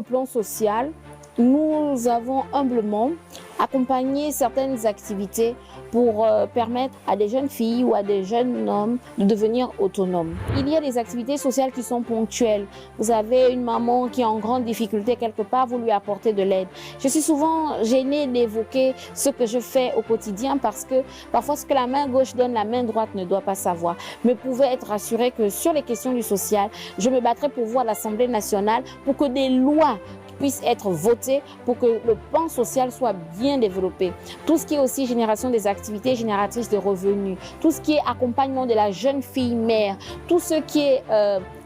plan social, nous avons humblement accompagné certaines activités pour permettre à des jeunes filles ou à des jeunes hommes de devenir autonomes. Il y a des activités sociales qui sont ponctuelles. Vous avez une maman qui est en grande difficulté quelque part, vous lui apportez de l'aide. Je suis souvent gênée d'évoquer ce que je fais au quotidien parce que parfois ce que la main gauche donne, la main droite ne doit pas savoir. Mais vous pouvez être rassuré que sur les questions du social, je me battrai pour voir l'Assemblée nationale pour que des lois puissent être votées pour que le plan social soit bien développé. Tout ce qui est aussi génération des activités génératrices de revenus, tout ce qui est accompagnement de la jeune fille mère, tout ce qui est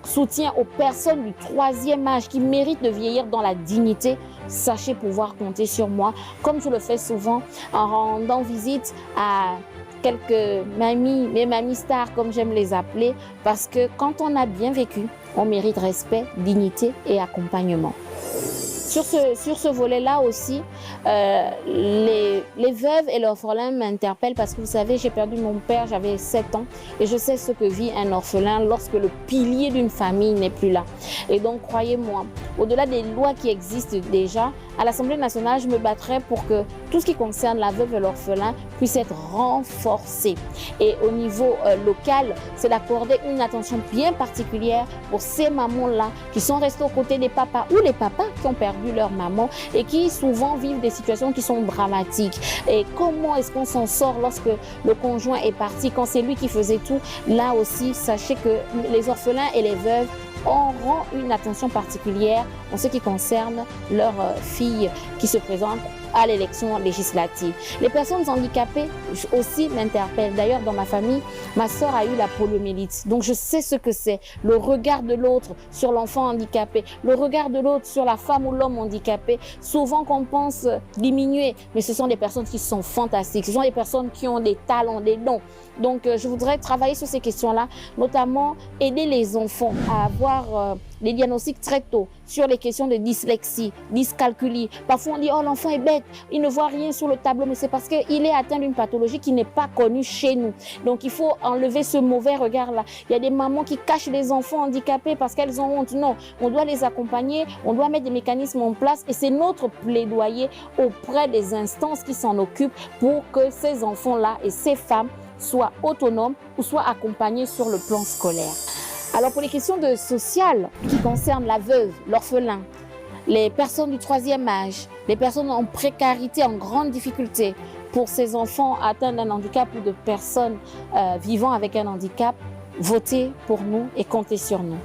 soutien aux personnes du 3e âge qui méritent de vieillir dans la dignité, sachez pouvoir compter sur moi, comme je le fais souvent en rendant visite à quelques mamies, mes mamies stars comme j'aime les appeler, parce que quand on a bien vécu, on mérite respect, dignité et accompagnement. Sur ce volet-là aussi, les veuves et l'orphelin m'interpellent parce que vous savez, j'ai perdu mon père, j'avais 7 ans et je sais ce que vit un orphelin lorsque le pilier d'une famille n'est plus là. Et donc, croyez-moi, au-delà des lois qui existent déjà, à l'Assemblée nationale, je me battrai pour que tout ce qui concerne la veuve et l'orphelin puisse être renforcé. Et au niveau local, c'est d'accorder une attention bien particulière pour ces mamans-là qui sont restées aux côtés des papas ou les papas qui ont perdu leur maman et qui souvent vivent des situations qui sont dramatiques. Et comment est-ce qu'on s'en sort lorsque le conjoint est parti, quand c'est lui qui faisait tout? Là aussi, sachez que les orphelins et les veuves auront une attention particulière en ce qui concerne leurs filles qui se présentent à l'élection législative. Les personnes handicapées aussi m'interpellent. D'ailleurs, dans ma famille, ma sœur a eu la poliomyélite. Donc, je sais ce que c'est. Le regard de l'autre sur l'enfant handicapé, le regard de l'autre sur la femme ou l'homme handicapé. Souvent qu'on pense diminuer, mais ce sont des personnes qui sont fantastiques. Ce sont des personnes qui ont des talents, des dons. Donc, je voudrais travailler sur ces questions-là, notamment aider les enfants à avoir des diagnostics très tôt sur les questions de dyslexie, dyscalculie. Parfois, on dit « Oh, l'enfant est bête, il ne voit rien sur le tableau », mais c'est parce qu'il est atteint d'une pathologie qui n'est pas connue chez nous. Donc, il faut enlever ce mauvais regard-là. Il y a des mamans qui cachent les enfants handicapés parce qu'elles ont honte. Non, on doit les accompagner, on doit mettre des mécanismes en place et c'est notre plaidoyer auprès des instances qui s'en occupent pour que ces enfants-là et ces femmes soient autonomes ou soient accompagnés sur le plan scolaire. Alors pour les questions de social qui concernent la veuve, l'orphelin, les personnes du 3e âge, les personnes en précarité, en grande difficulté, pour ces enfants atteints d'un handicap ou de personnes vivant avec un handicap, votez pour nous et comptez sur nous.